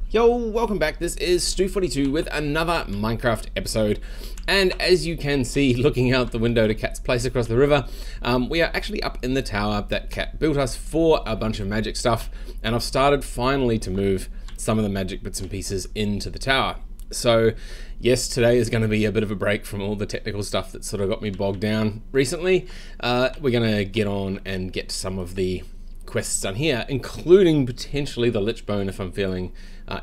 Yo, welcome back. This is Stu42 with another Minecraft episode. And as you can see, looking out the window to Cat's place across the river, we are actually up in the tower that Cat built us for a bunch of magic stuff. And I've started finally to move some of the magic bits and pieces into the tower. So yes, today is going to be a bit of a break from all the technical stuff that sort of got me bogged down recently. We're going to get on and get some of the quests done here, including potentially the Lich bone if I'm feeling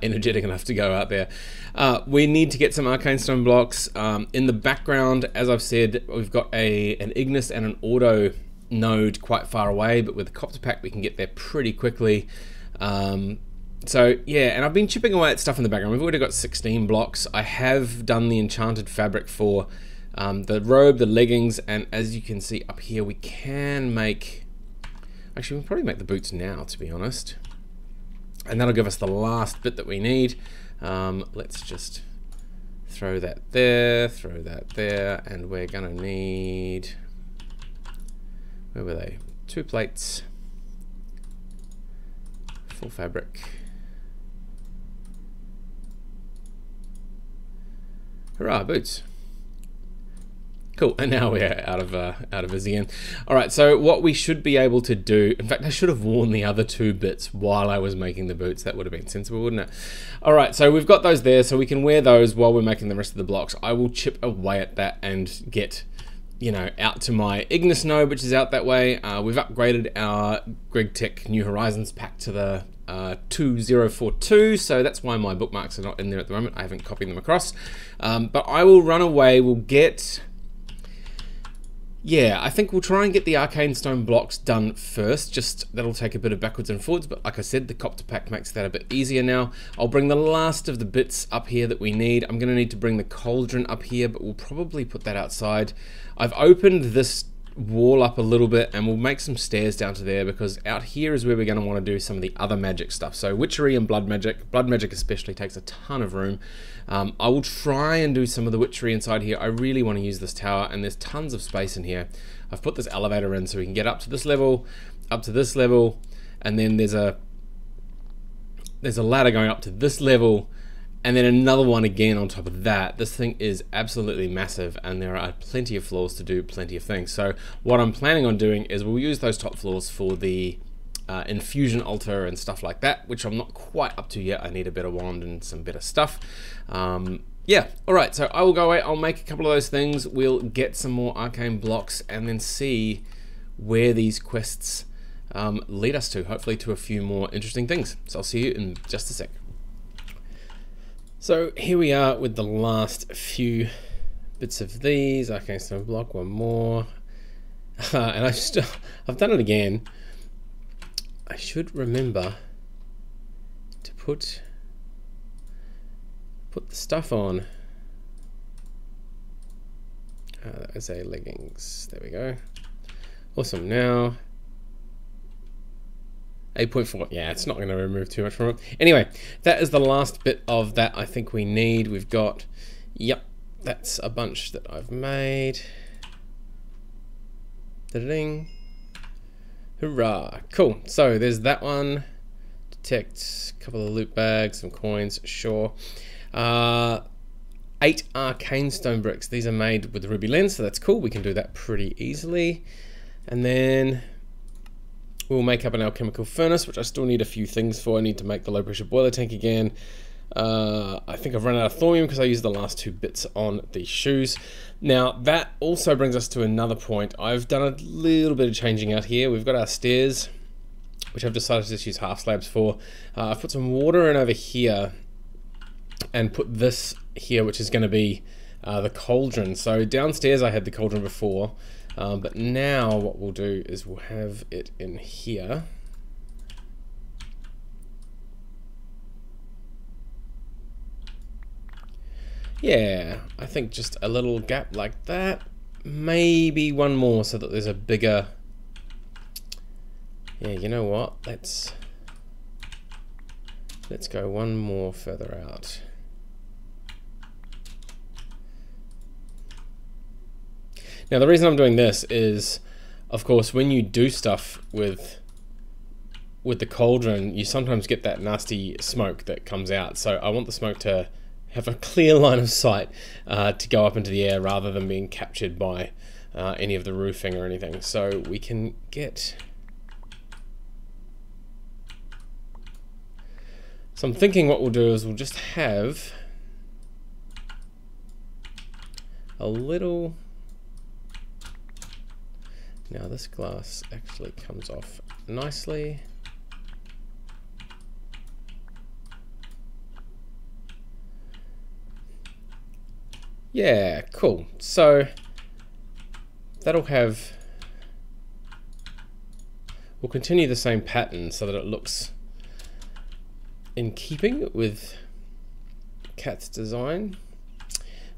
energetic enough to go out there. We need to get some arcane stone blocks. In the background, as I've said, we've got an Ignis and an auto node quite far away, but with the copter pack we can get there pretty quickly. So yeah, and I've been chipping away at stuff in the background. We've already got 16 blocks. I have done the enchanted fabric for the robe, the leggings, and as you can see up here, we can make... Actually, we'll probably make the boots now, to be honest. And that'll give us the last bit that we need. Let's just throw that there, and we're gonna need... Where were they? 2 plates. Full fabric. Hurrah, boots. Cool, and now we're out of us again. All right, so what we should be able to do, in fact, I should have worn the other 2 bits while I was making the boots. That would have been sensible, wouldn't it? All right, so we've got those there, so we can wear those while we're making the rest of the blocks. I will chip away at that and get, you know, out to my Ignis node, which is out that way. We've upgraded our Gregtech New Horizons pack to the 2042, so that's why my bookmarks are not in there at the moment. I haven't copied them across. But I will run away, we'll get... Yeah, I think we'll try and get the arcane stone blocks done first. Just that'll take a bit of backwards and forwards, but like I said, the copter pack makes that a bit easier now. I'll bring the last of the bits up here that we need. I'm going to need to bring the cauldron up here, but we'll probably put that outside. I've opened this wall up a little bit and we'll make some stairs down to there, because out here is where we're going to want to do some of the other magic stuff. So witchery and blood magic especially takes a ton of room. I will try and do some of the witchery inside here. I really want to use this tower, and there's tons of space in here. I've put this elevator in so we can get up to this level, and then there's a ladder going up to this level, and then another one again on top of that. This thing is absolutely massive, and there are plenty of floors to do plenty of things. So what I'm planning on doing is we'll use those top floors for the infusion altar and stuff like that, which I'm not quite up to yet. I need a better wand and some better stuff. Yeah, alright, so I will go away, I'll make a couple of those things, we'll get some more arcane blocks, and then see where these quests lead us to, hopefully to a few more interesting things. So I'll see you in just a sec. So here we are with the last few bits of these. Arcane stone block, one more. And I've done it again. I should remember to put the stuff on. That was a leggings. There we go. Awesome. Now 8.4. Yeah, it's not going to remove too much from it. Anyway, that is the last bit of that I think we need. We've got, yep, that's a bunch that I've made. Da-da-ding. Hurrah. Cool. So there's that one. Detect, a couple of loot bags, some coins, sure. 8 arcane stone bricks. These are made with the ruby lens, so that's cool. We can do that pretty easily. And then we'll make up an alchemical furnace, which I still need a few things for. I need to make the low pressure boiler tank again. I think I've run out of thorium because I used the last 2 bits on the shoes. Now that also brings us to another point. I've done a little bit of changing out here. We've got our stairs, which I've decided to just use half slabs for. I've put some water in over here and put this here, which is going to be the cauldron. So downstairs I had the cauldron before, but now what we'll do is we'll have it in here. Yeah, I think just a little gap like that. Maybe one more so that there's a bigger... Yeah, you know what? Let's go one more further out. Now the reason I'm doing this is, of course, when you do stuff with with the cauldron, you sometimes get that nasty smoke that comes out. So I want the smoke to have a clear line of sight to go up into the air rather than being captured by any of the roofing or anything. So we can get... So I'm thinking what we'll do is we'll just have a little... Now this glass actually comes off nicely. Yeah, cool. So that'll have... We'll continue the same pattern so that it looks in keeping with Kat's design.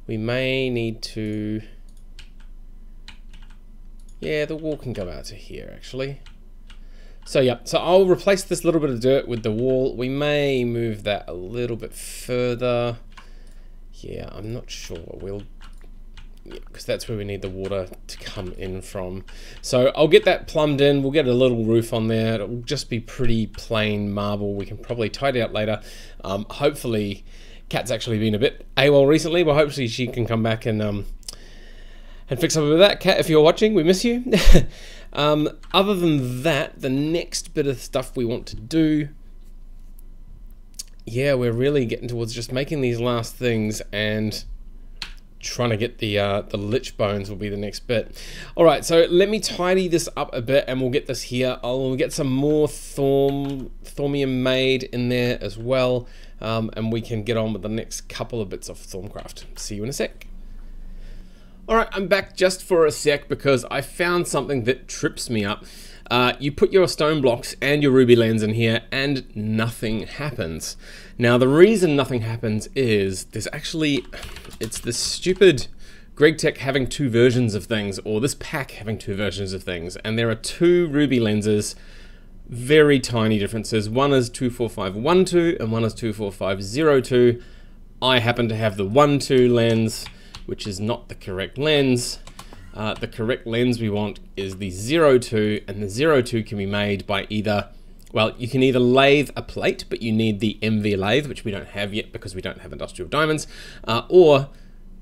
We may need to... Yeah, the wall can go out to here actually. So yeah, so I'll replace this little bit of dirt with the wall. We may move that a little bit further. Yeah, I'm not sure. We'll... because that's where we need the water to come in from. So I'll get that plumbed in. We'll get a little roof on there. It'll just be pretty plain marble. We can probably tidy up later. Hopefully, Kat's actually been a bit AWOL recently, but hopefully she can come back and fix up with that. Kat, if you're watching, we miss you. Other than that, the next bit of stuff we want to do, yeah, we're really getting towards just making these last things and trying to get the lich bones will be the next bit. All right, so let me tidy this up a bit and we'll get this here. I'll get some more thaumium made in there as well, and we can get on with the next couple of bits of Thaumcraft. See you in a sec. Alright, I'm back just for a sec because I found something that trips me up. You put your stone blocks and your ruby lens in here and nothing happens. Now the reason nothing happens is there's actually, it's this stupid Gregtech having two versions of things, or this pack having two versions of things, and there are two ruby lenses, very tiny differences. One is 24512 and one is 24502. I happen to have the 12 lens, which is not the correct lens. The correct lens we want is the 02, and the 02 can be made by either, well, you can either lathe a plate, but you need the MV lathe, which we don't have yet because we don't have industrial diamonds, or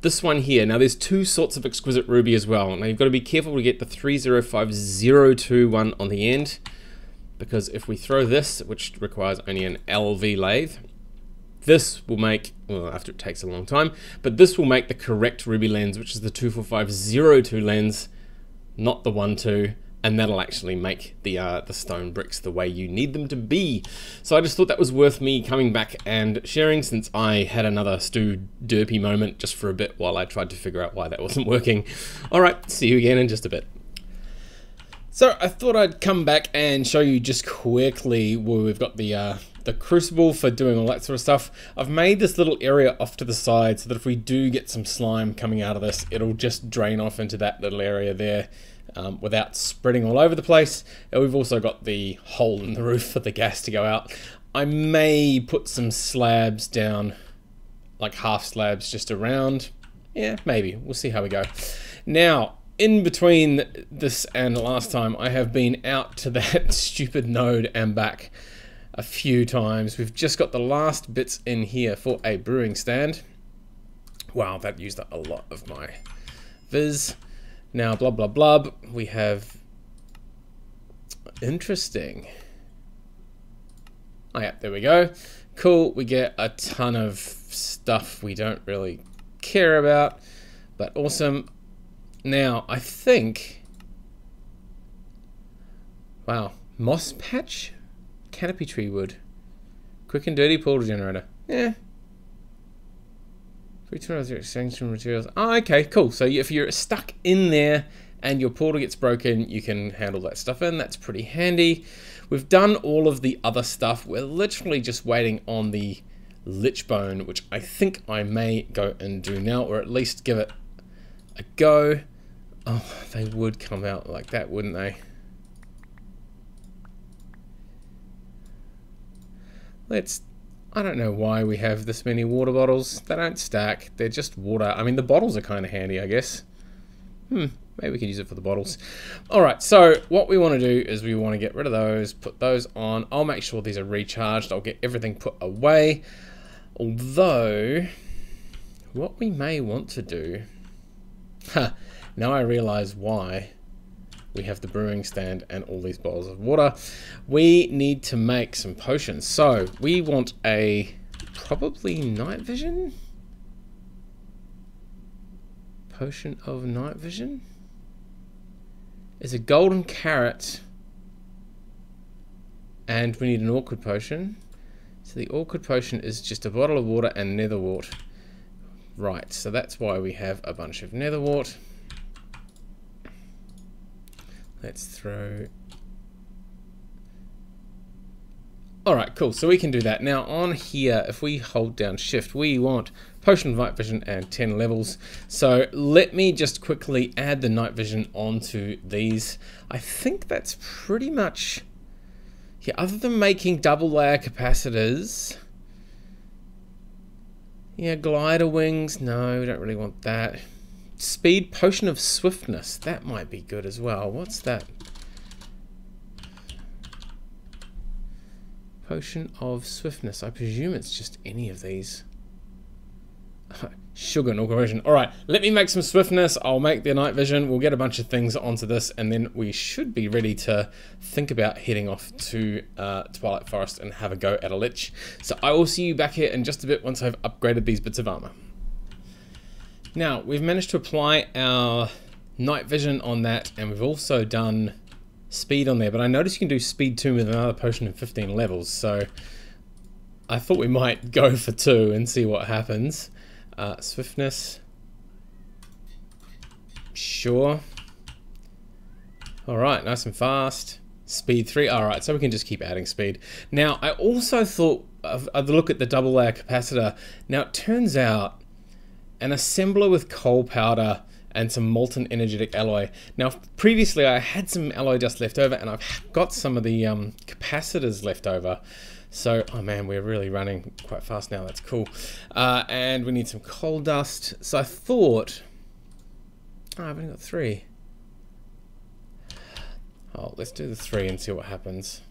this one here. Now there's two sorts of exquisite ruby as well. Now you've got to be careful to get the 30502 one on the end, because if we throw this, which requires only an LV lathe, this will make, well, after it takes a long time, but this will make the correct ruby lens, which is the 24502 lens, not the 12, and that'll actually make the stone bricks the way you need them to be. So I just thought that was worth me coming back and sharing, since I had another Stu derpy moment just for a bit while I tried to figure out why that wasn't working. All right, see you again in just a bit. So I thought I'd come back and show you just quickly where we've got the crucible for doing all that sort of stuff. I've made this little area off to the side so that if we do get some slime coming out of this, it'll just drain off into that little area there without spreading all over the place. And we've also got the hole in the roof for the gas to go out. I may put some slabs down, like half slabs just around. Yeah, maybe. We'll see how we go. Now, in between this and last time, I have been out to that stupid node and back a few times. We've just got the last bits in here for a brewing stand. Wow, that used up a lot of my viz. Now, blub, blub, blub, we have... Interesting. Oh yeah, there we go. Cool, we get a ton of stuff we don't really care about, but awesome. Now, I think... Wow, moss patch? Canopy tree wood. Quick and dirty portal generator. Yeah. Free tools are exchanged from materials. Oh, okay, cool. So if you're stuck in there and your portal gets broken, you can handle that stuff in. That's pretty handy. We've done all of the other stuff. We're literally just waiting on the lich bone, which I think I may go and do now, or at least give it a go. Oh, they would come out like that, wouldn't they? I don't know why we have this many water bottles. They don't stack. They're just water. I mean, the bottles are kind of handy, I guess. Maybe we could use it for the bottles. All right, so what we want to do is we want to get rid of those, put those on. I'll make sure these are recharged. I'll get everything put away. Although, what we may want to do... now I realize why we have the brewing stand and all these bottles of water. We need to make some potions. So, we want a... probably night vision? Potion of night vision? Is a golden carrot, and we need an awkward potion. So the awkward potion is just a bottle of water and nether wart. Right, so that's why we have a bunch of nether wart. Let's throw... Alright, cool, so we can do that. Now on here, if we hold down shift, we want potion of night vision and 10 levels. So let me just quickly add the night vision onto these. I think that's pretty much... yeah, other than making double layer capacitors... yeah, glider wings, no, we don't really want that. Speed, potion of swiftness, that might be good as well. What's that? Potion of swiftness, I presume it's just any of these. Sugar and corrosion. Alright, let me make some swiftness. I'll make the night vision. We'll get a bunch of things onto this, and then we should be ready to think about heading off to Twilight Forest and have a go at a Lich. So I will see you back here in just a bit once I've upgraded these bits of armor. Now, we've managed to apply our night vision on that, and we've also done speed on there, but I noticed you can do speed 2 with another potion in 15 levels, so I thought we might go for 2 and see what happens. Swiftness, sure. Alright, nice and fast. Speed 3, alright, so we can just keep adding speed. Now, I also thought of a look at the double layer capacitor. Now, it turns out an assembler with coal powder and some molten energetic alloy. Now, previously I had some alloy dust left over, and I've got some of the capacitors left over. So, oh man, we're really running quite fast now, that's cool. And we need some coal dust. So I thought, oh, I've only got 3. Oh, let's do the 3 and see what happens.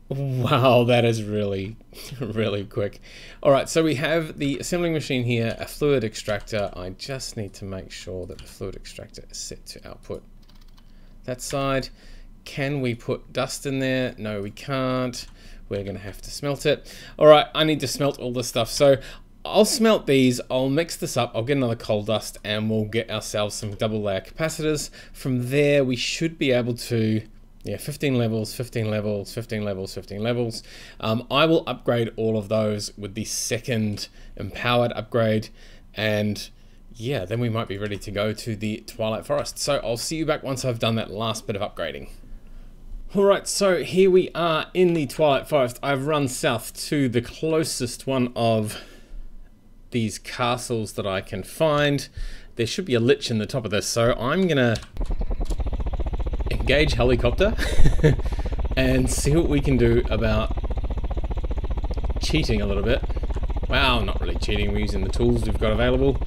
Wow, that is really, really quick. Alright, so we have the assembling machine here, a fluid extractor. I just need to make sure that the fluid extractor is set to output that side. Can we put dust in there? No, we can't. We're going to have to smelt it. Alright, I need to smelt all this stuff. So I'll smelt these, I'll mix this up, I'll get another coal dust, and we'll get ourselves some double layer capacitors. From there, we should be able to... yeah, 15 levels, 15 levels, 15 levels, 15 levels. I will upgrade all of those with the second empowered upgrade, and yeah, then we might be ready to go to the Twilight Forest. So I'll see you back once I've done that last bit of upgrading. Alright, so here we are in the Twilight Forest. I've run south to the closest one of these castles that I can find. There should be a Lich in the top of this, so I'm gonna engage helicopter and see what we can do about cheating a little bit. Well, not really cheating, we're using the tools we've got available.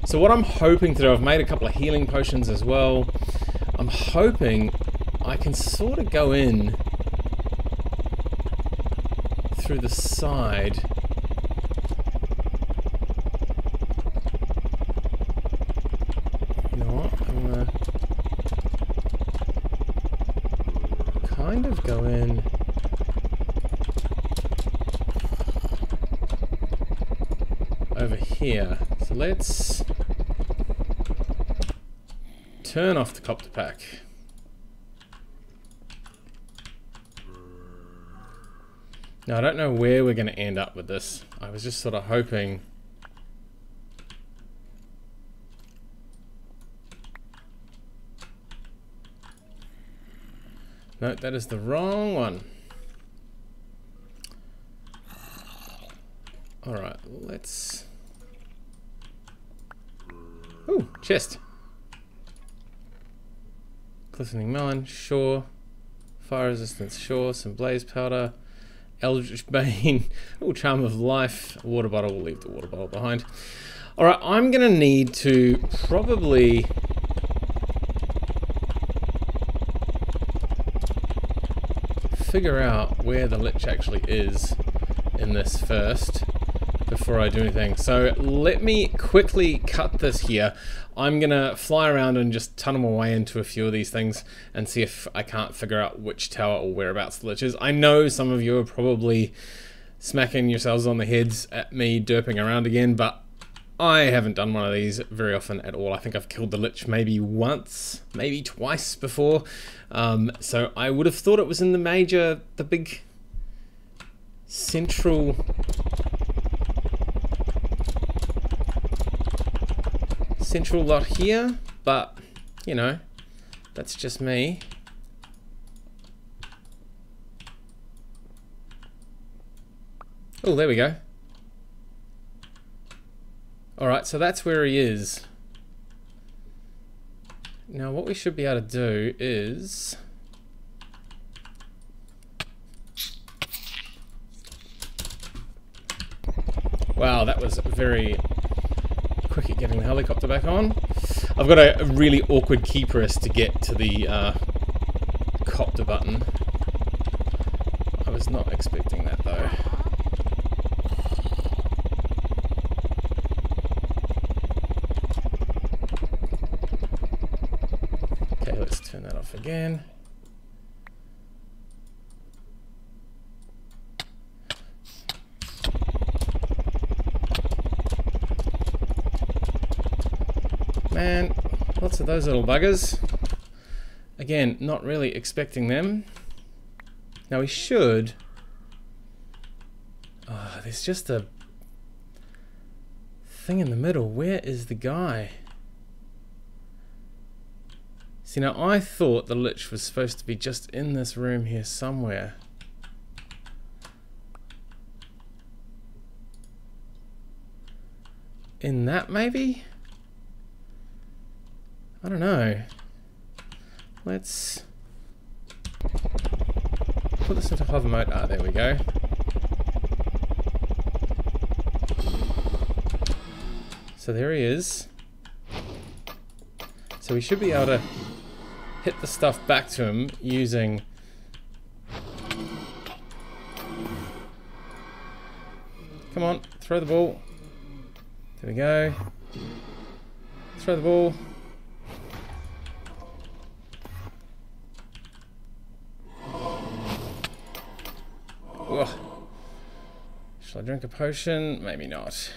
So what I'm hoping to do, I've made a couple of healing potions as well. I'm hoping I can sort of go in through the side. You know what, I'm gonna kind of go in over here. So let's turn off the copter pack. Now I don't know where we're going to end up with this. I was just sort of hoping. No, that is the wrong one. Alright, let's... ooh, chest. Glistening melon, sure. Fire resistance, sure. Some blaze powder. Eldritch Bane. Oh, charm of life. A water bottle. We'll leave the water bottle behind. Alright, I'm going to need to probably figure out where the Lich actually is in this first before I do anything. So let me quickly cut this here. I'm gonna fly around and just tunnel my way into a few of these things and see if I can't figure out which tower or whereabouts the Lich is. I know some of you are probably smacking yourselves on the heads at me derping around again, but I haven't done one of these very often at all. I think I've killed the Lich maybe once, maybe twice before. So I would have thought it was in the big central lot here, but you know, that's just me. Oh, there we go. Alright, so that's where he is. Now what we should be able to do is... Wow, that was very quick at getting the helicopter back on. I've got a really awkward key press to get to the copter button. I was not expecting that though. Okay, let's turn that off again. Man, lots of those little buggers. Again, not really expecting them. Now we should... Oh, there's just a thing in the middle. Where is the guy? See, now I thought the Lich was supposed to be just in this room here somewhere. In that, maybe? I don't know. Let's put this into hover mode. Ah, there we go. So there he is. So we should be able to hit the stuff back to him using... Come on, throw the ball. There we go. Throw the ball. Ugh. Shall I drink a potion? Maybe not.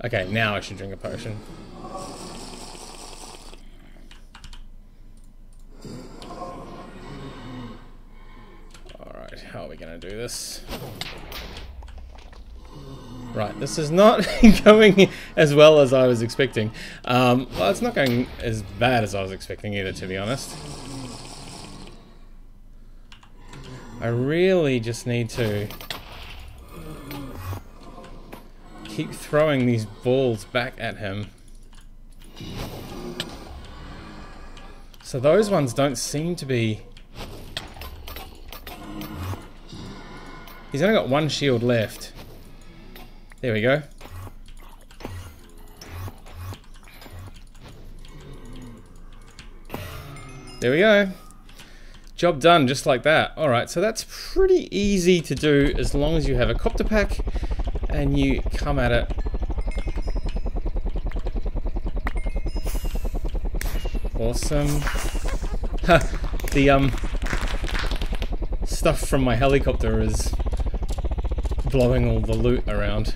Okay, now I should drink a potion. Alright, how are we gonna do this? Right, this is not going as well as I was expecting. Well, it's not going as bad as I was expecting either, to be honest. I really just need to keep throwing these balls back at him. So those ones don't seem to be... He's only got one shield left. There we go. There we go. Job done, just like that. Alright, so that's pretty easy to do as long as you have a copter pack and you come at it. Awesome. The stuff from my helicopter is blowing all the loot around.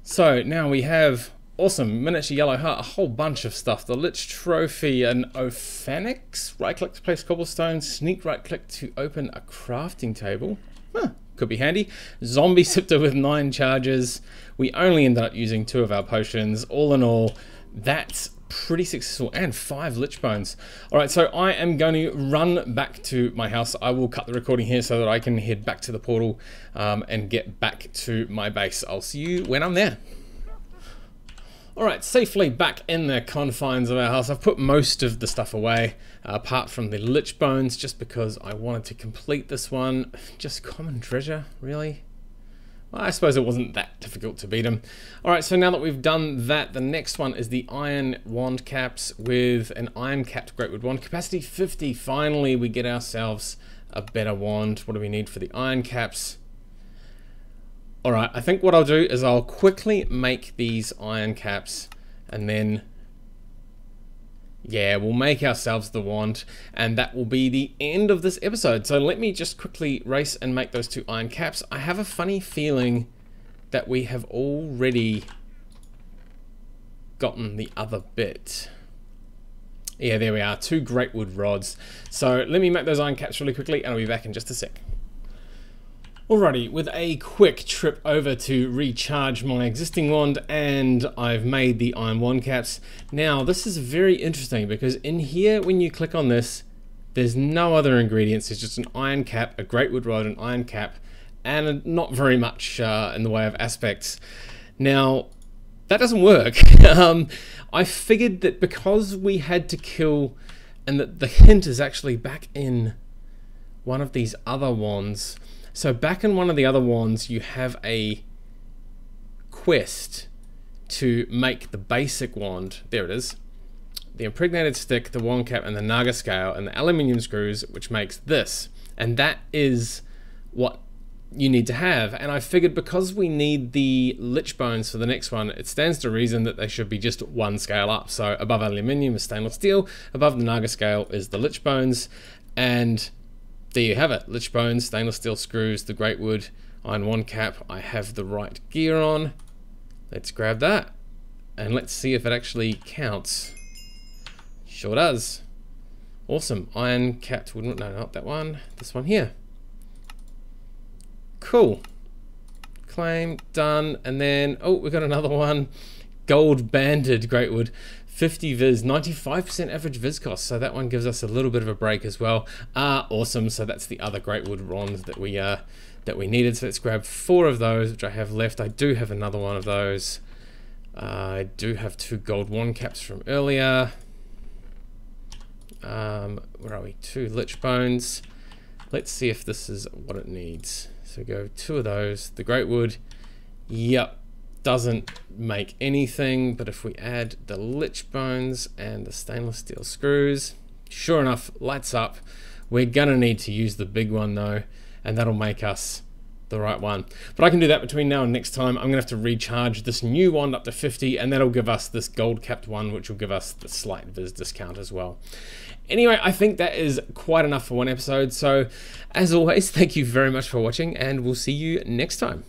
So now we have awesome miniature yellow heart, a whole bunch of stuff. The Lich trophy, an Ophanix, right click to place cobblestone, sneak right click to open a crafting table. Huh, could be handy. Zombie scepter with 9 charges. We only ended up using 2 of our potions. All in all, that's pretty successful, and 5 Lich bones. Alright, so I am going to run back to my house. I will cut the recording here so that I can head back to the portal and get back to my base. I'll see you when I'm there. Alright, safely back in the confines of our house. I've put most of the stuff away, apart from the Lich bones, just because I wanted to complete this one. Just common treasure, really? I suppose it wasn't that difficult to beat him. Alright, so now that we've done that, the next one is the iron wand caps with an iron capped greatwood wand. Capacity 50. Finally, we get ourselves a better wand. What do we need for the iron caps? Alright, I think what I'll do is I'll quickly make these iron caps and then, yeah, we'll make ourselves the wand, and that will be the end of this episode. So let me just quickly race and make those 2 iron caps. I have a funny feeling that we have already gotten the other bit. Yeah, there we are, 2 greatwood rods. So let me make those iron caps really quickly, and I'll be back in just a sec. Alrighty, with a quick trip over to recharge my existing wand, and I've made the iron wand caps. Now, this is very interesting because in here, when you click on this, there's no other ingredients. It's just an iron cap, a greatwood rod, an iron cap, and not very much in the way of aspects. Now, that doesn't work. I figured that because we had to kill, and that the hint is actually back in one of these other wands. So back in one of the other wands, you have a quest to make the basic wand. There it is. The impregnated stick, the wand cap, and the naga scale, and the aluminium screws, which makes this. And that is what you need to have. And I figured because we need the lich bones for the next one, it stands to reason that they should be just 1 scale up. So above aluminium is stainless steel, above the naga scale is the lich bones, and there you have it. Lich bones, stainless steel screws, the greatwood, iron wand cap. I have the right gear on. Let's grab that and let's see if it actually counts. Sure does. Awesome. Iron capped wood. No, not that one. This one here. Cool. Claim done. And then, oh, we got another one. Gold banded greatwood. 50 viz, 95% average viz cost, so that one gives us a little bit of a break as well. Awesome. So that's the other greatwood wand that we needed. So let's grab 4 of those, which I have left. I do have another one of those. I do have 2 gold wand caps from earlier. Where are we? 2 lich bones. Let's see if this is what it needs. So go 2 of those. The greatwood. Yep. Doesn't make anything, but if we add the lich bones and the stainless steel screws, sure enough, lights up. We're gonna need to use the big one though, and that'll make us the right one. But I can do that between now and next time. I'm gonna have to recharge this new wand up to 50, and that'll give us this gold capped one, which will give us the slight viz discount as well. Anyway, I think that is quite enough for one episode. So as always, thank you very much for watching, and we'll see you next time.